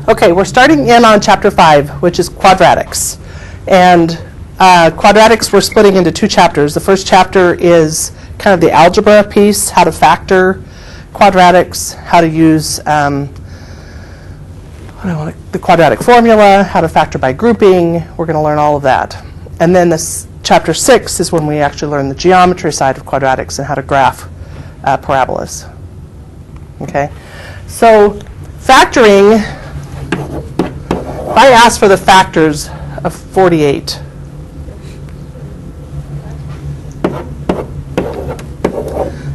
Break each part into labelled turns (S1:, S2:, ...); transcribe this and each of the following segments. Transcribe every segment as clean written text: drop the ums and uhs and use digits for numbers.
S1: Okay, we're starting in on chapter 5, which is quadratics. And quadratics we're splitting into two chapters. The first chapter is kind of the algebra piece, how to factor quadratics, how to use the quadratic formula, how to factor by grouping. We're going to learn all of that. And then this chapter 6 is when we actually learn the geometry side of quadratics and how to graph parabolas. Okay, so factoring, if I ask for the factors of 48,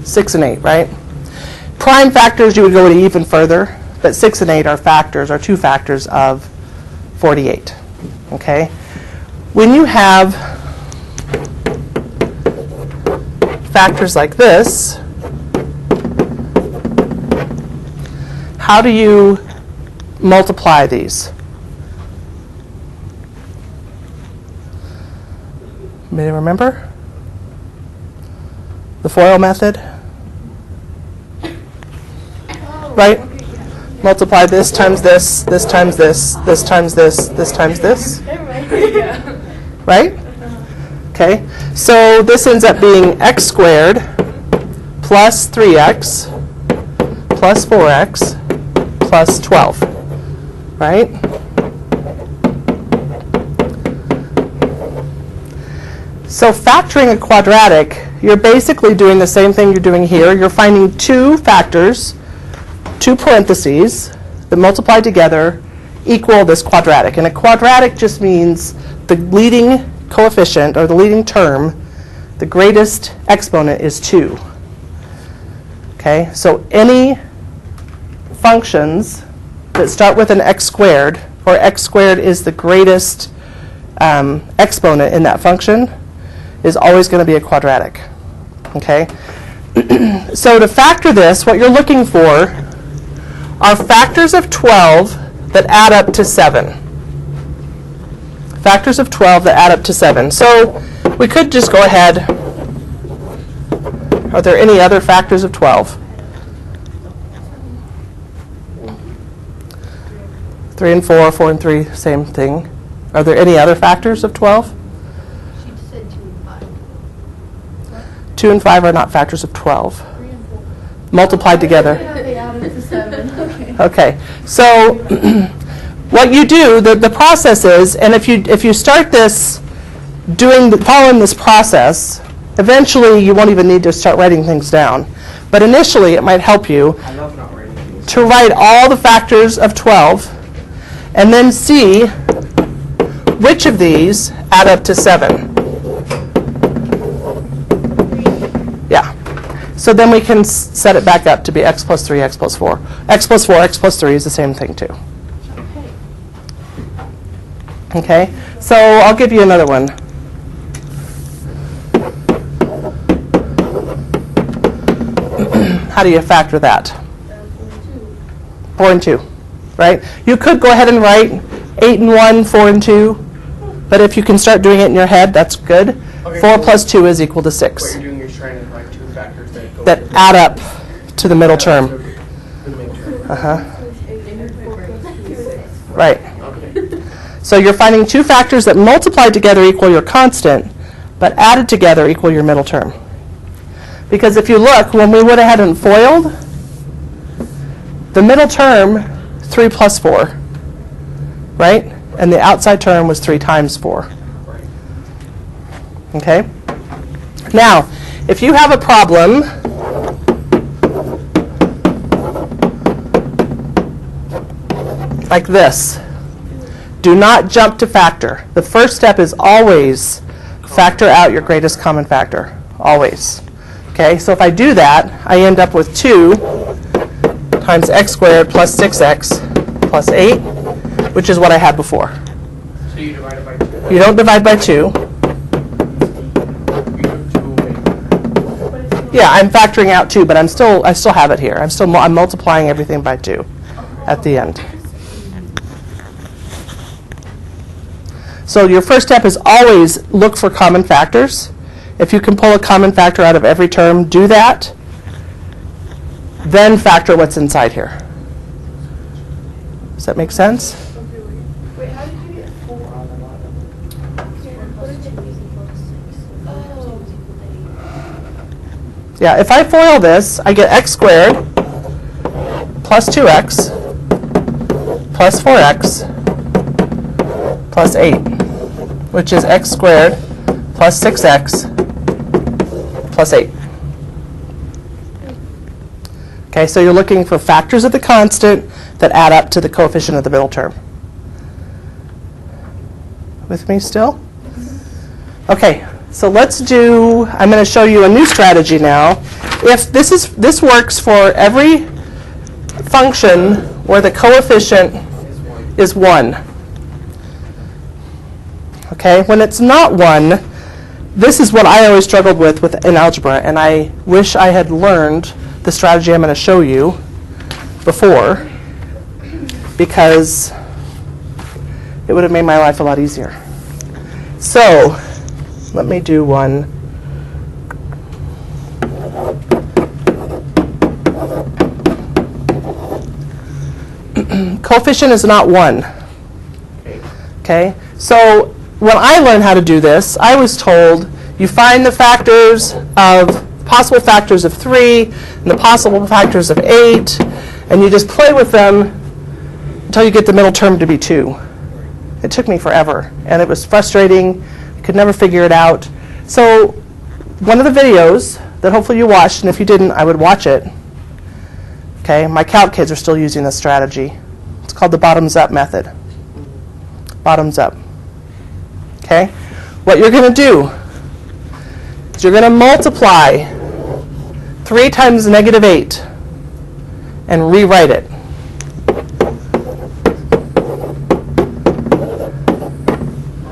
S1: six and 8, right? Prime factors, you would go even further, but 6 and 8 are factors, are two factors of 48. Okay? When you have factors like this, how do you multiply these? Anybody remember? The FOIL method? Right? Multiply this times this, this times this, this times this, this times this. Right? Okay. So this ends up being x squared plus 3x plus 4x plus 12. Right? So factoring a quadratic, you're basically doing the same thing you're doing here. You're finding two factors, two parentheses, that multiply together equal this quadratic. And a quadratic just means the leading coefficient, or the leading term, the greatest exponent is 2. Okay, so any functions that start with an x squared, or x squared is the greatest exponent in that function, is always going to be a quadratic. Okay? So to factor this, what you're looking for are factors of 12 that add up to 7. Factors of 12 that add up to 7. So we could just go ahead. Are there any other factors of 12? 3 and 4, 4 and 3, same thing. Are there any other factors of 12? 2 and 5 are not factors of 12. 3 and 4. Multiplied together. They add up to 7. Okay. So what you do, the process is, and if you start this following this process, eventually you won't even need to start writing things down. But initially it might help you to write all the factors of 12 and then see which of these add up to 7. Yeah. So then we can set it back up to be x plus 3, x plus 4. X plus 4, x plus 3 is the same thing too. Okay. So I'll give you another one. How do you factor that? 4 and 2. Right? You could go ahead and write 8 and 1, 4 and 2. But if you can start doing it in your head, that's good. Okay, 4 plus 2 is equal to 6.
S2: What you're doing is trying to write two factors
S1: that add up to the middle term. Right. Okay. So you're finding two factors that multiplied together equal your constant, but added together equal your middle term. Because if you look, when we went ahead and FOILed, the middle term, 3 plus 4, right? And the outside term was 3 times 4. Okay? Now, if you have a problem like this, do not jump to factor. The first step is always factor out your greatest common factor. Always. Okay? So if I do that, I end up with 2 times x squared plus 6x plus 8, which is what I had before.
S2: So you divide it by 2?
S1: You don't divide by 2. Yeah, I'm factoring out 2, but I still have it here. I'm multiplying everything by 2 at the end. So your first step is always look for common factors. If you can pull a common factor out of every term, do that. Then factor what's inside here. Does that make sense?
S3: Wait, how did you get 4 on the bottom? What did you Oh.
S1: Yeah, if I FOIL this, I get x squared plus 2x plus 4x plus 8, which is x squared plus 6x plus 8. Okay, so you're looking for factors of the constant that add up to the coefficient of the middle term. With me still? Okay, so let's do, I'm going to show you a new strategy now. If this works for every function where the coefficient is 1. Okay, when it's not 1, this is what I always struggled with in algebra, and I wish I had learned the strategy I'm going to show you before, because it would have made my life a lot easier. So let me do one. Coefficient is not 1. Okay, so when I learned how to do this, I was told you find the factors of possible factors of 3 and the possible factors of 8, and you just play with them until you get the middle term to be 2. It took me forever, and it was frustrating. I could never figure it out. So one of the videos that hopefully you watched, and if you didn't, I would watch it. Okay, my calc kids are still using this strategy. It's called the bottoms-up method. Bottoms up. Okay, what you're going to do is you're going to multiply 3 times negative 8 and rewrite it.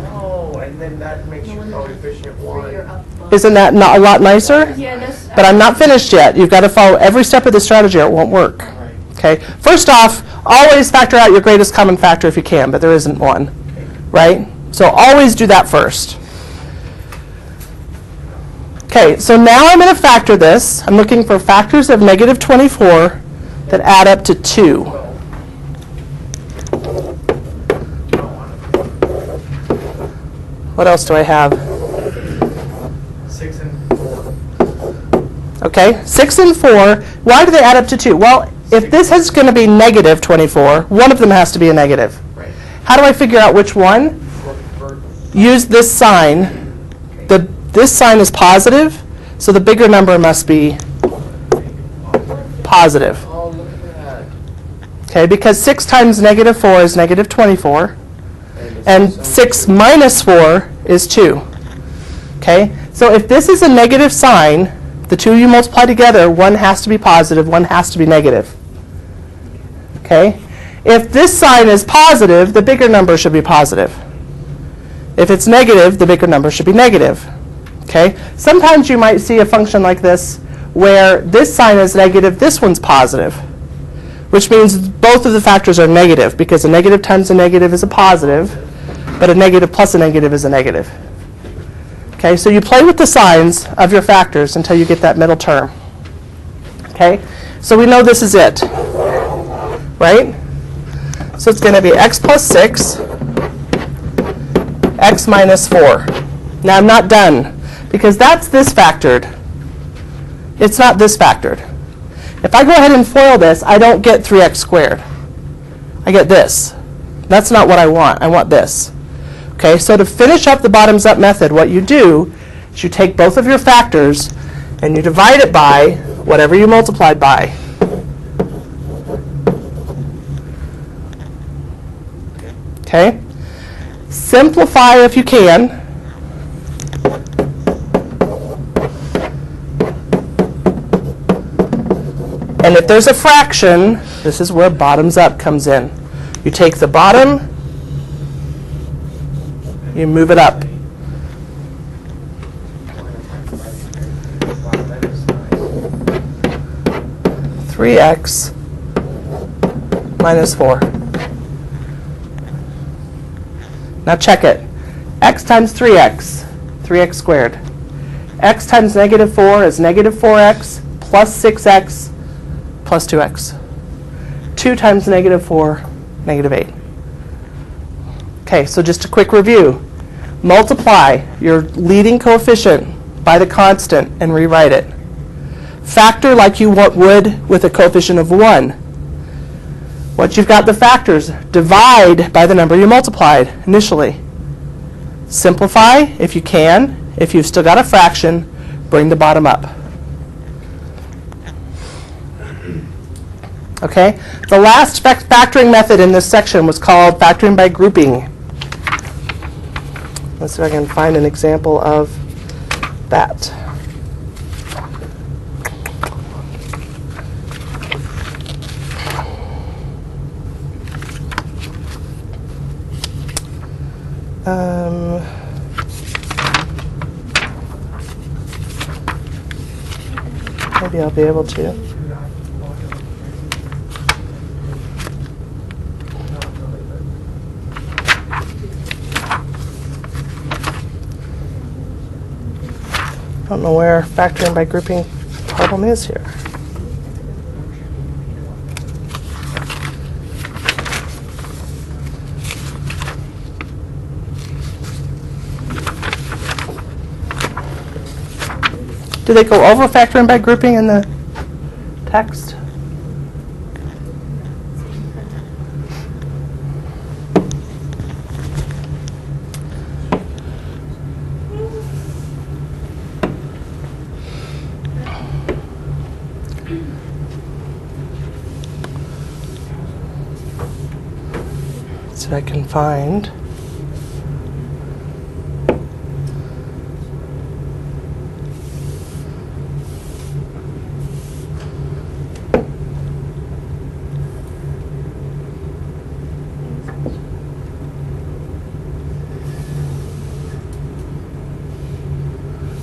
S2: Oh, and then that makes your coefficient 1.
S1: Isn't that not a lot nicer?
S3: Yeah, that's.
S1: But I'm not finished yet. You've got to follow every step of the strategy or it won't work.
S2: Right.
S1: Okay. First off, always factor out your greatest common factor if you can, but there isn't one. Right? So always do that first. Okay, so now I'm going to factor this. I'm looking for factors of negative 24 that add up to 2. What else do I have?
S2: 6 and 4.
S1: Okay, 6 and 4. Why do they add up to 2? Well, if this is going to be negative 24, one of them has to be a negative.
S2: Right.
S1: How do I figure out which one? Use this sign. This sign is positive, so the bigger number must be positive.
S2: Oh, look at that.
S1: Okay, because 6 times negative 4 is negative 24, and 6 minus 4 is 2. Okay, so if this is a negative sign, the two you multiply together, one has to be positive, one has to be negative. Okay, if this sign is positive, the bigger number should be positive. If it's negative, the bigger number should be negative. Okay? Sometimes you might see a function like this where this sign is negative, this one's positive, which means both of the factors are negative because a negative times a negative is a positive, but a negative plus a negative is a negative. Okay? So you play with the signs of your factors until you get that middle term. Okay? So we know this is it. Right? So it's going to be x plus 6, x minus 4. Now I'm not done because that's this factored. It's not this factored. If I go ahead and FOIL this, I don't get 3x squared. I get this. That's not what I want. I want this. Okay, so to finish up the bottoms up method, what you do is you take both of your factors and you divide it by whatever you multiplied by. Okay? Simplify if you can. And if there's a fraction, this is where bottoms up comes in. You take the bottom, you move it up.
S2: Wow, that is nice.
S1: 3x minus 4. Now check it. X times 3x, 3x squared. X times negative 4 is negative 4x plus 6x plus 2x. 2 times negative 4 negative 8. Okay, so just a quick review. Multiply your leading coefficient by the constant and rewrite it. Factor like you would with a coefficient of 1. Once you've got the factors, divide by the number you multiplied initially. Simplify if you can. If you've still got a fraction, bring the bottom up. Okay? The last factoring method in this section was called factoring by grouping. Let's see if I can find an example of that. Maybe I'll be able to. I don't know where factoring by grouping problem is here. Do they go over factoring by grouping in the text? So I can find.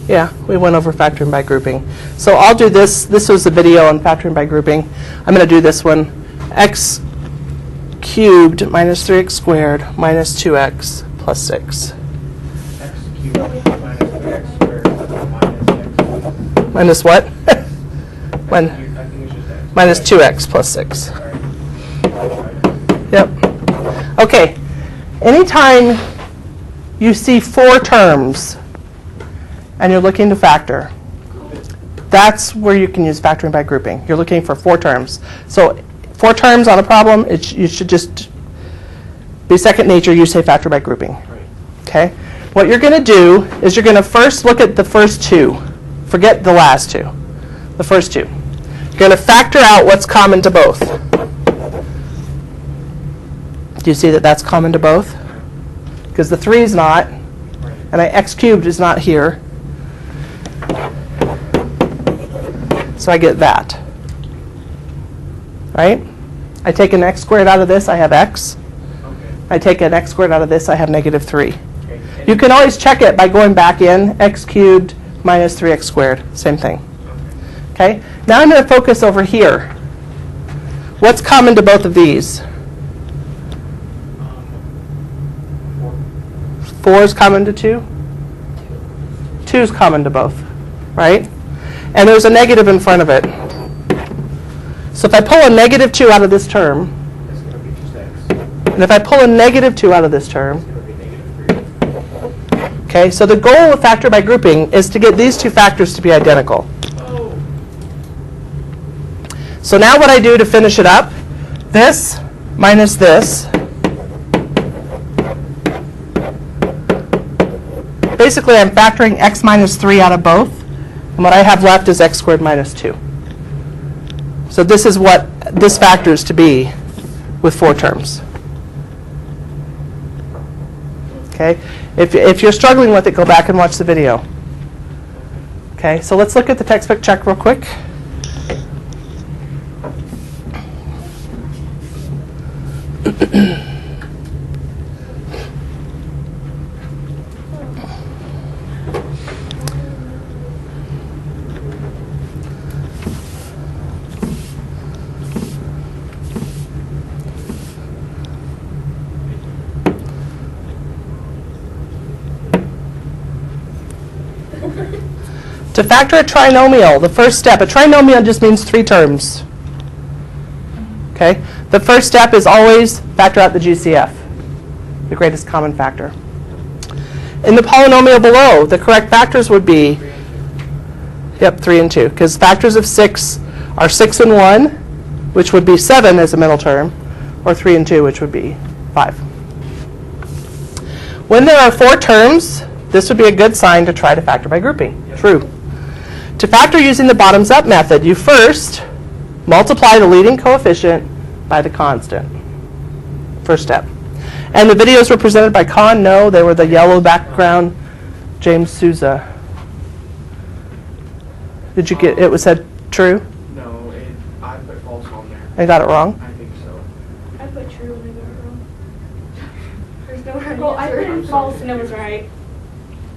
S1: Yeah, we went over factoring by grouping. So I'll do this. This was the video on factoring by grouping. I'm going to do this one. X cubed minus 3x squared minus 2x plus 6.
S2: X cubed minus 3x squared minus x.
S1: Minus what?
S2: I think it's just x.
S1: Minus 2x plus 6.
S2: All right.
S1: Yep. Okay. Anytime you see 4 terms and you're looking to factor, that's where you can use factoring by grouping. You're looking for 4 terms. So 4 terms on a problem, you should just be second nature. You say factor by grouping.
S2: Right.
S1: Okay? What you're going to do is you're going to first look at the first 2. Forget the last 2. The first 2. You're going to factor out what's common to both. Do you see that that's common to both? Because the 3 is not, and x cubed is not here. So I get that. Right? I take an x squared out of this, I have x.
S2: Okay.
S1: I take an x squared out of this, I have negative 3.
S2: Okay.
S1: You can always check it by going back in, x cubed minus 3x squared, same thing. Okay? Now I'm going to focus over here. What's common to both of these? 4 is common to 2? 2 is common to both, right? And there's a negative in front of it. So if I pull a negative 2 out of this term,
S2: It's going to be just x.
S1: and if I pull a negative 2 out of this term,
S2: It's going to be negative 3.
S1: okay, so the goal of factor by grouping is to get these 2 factors to be identical.
S2: Oh.
S1: So now what I do to finish it up, this minus this, basically I'm factoring x minus 3 out of both, and what I have left is x squared minus 2. So this is what this factors to be with 4 terms. Okay? If you're struggling with it, go back and watch the video. Okay, so let's look at the textbook check real quick. To factor a trinomial, the first step, a trinomial just means 3 terms. Okay? The first step is always factor out the GCF, the greatest common factor. In the polynomial below, the correct factors would be, yep, 3 and 2, because factors of 6 are 6 and 1, which would be 7 as a middle term, or 3 and 2, which would be 5. When there are 4 terms, this would be a good sign to try to factor by grouping. True. To factor using the bottoms-up method, you first multiply the leading coefficient by the constant. First step. And the videos were presented by Con? No, they were the yellow background, James Souza. Did you get, it was said true?
S2: No, I put false on there.
S1: I got it wrong?
S2: I think so.
S3: I put true and I got it wrong. There's no right
S4: Well, I put
S3: answer.
S4: in false and it was right.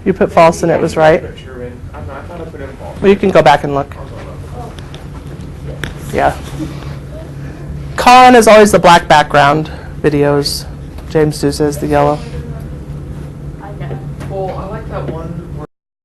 S1: You put false and it was right?
S2: I put true in. I thought I put in false.
S1: Well, you can go back and look.
S2: I'll go look.
S1: Yeah. Con is always the black background videos. James Souza is the yellow.
S4: I know.
S2: Well, I like that one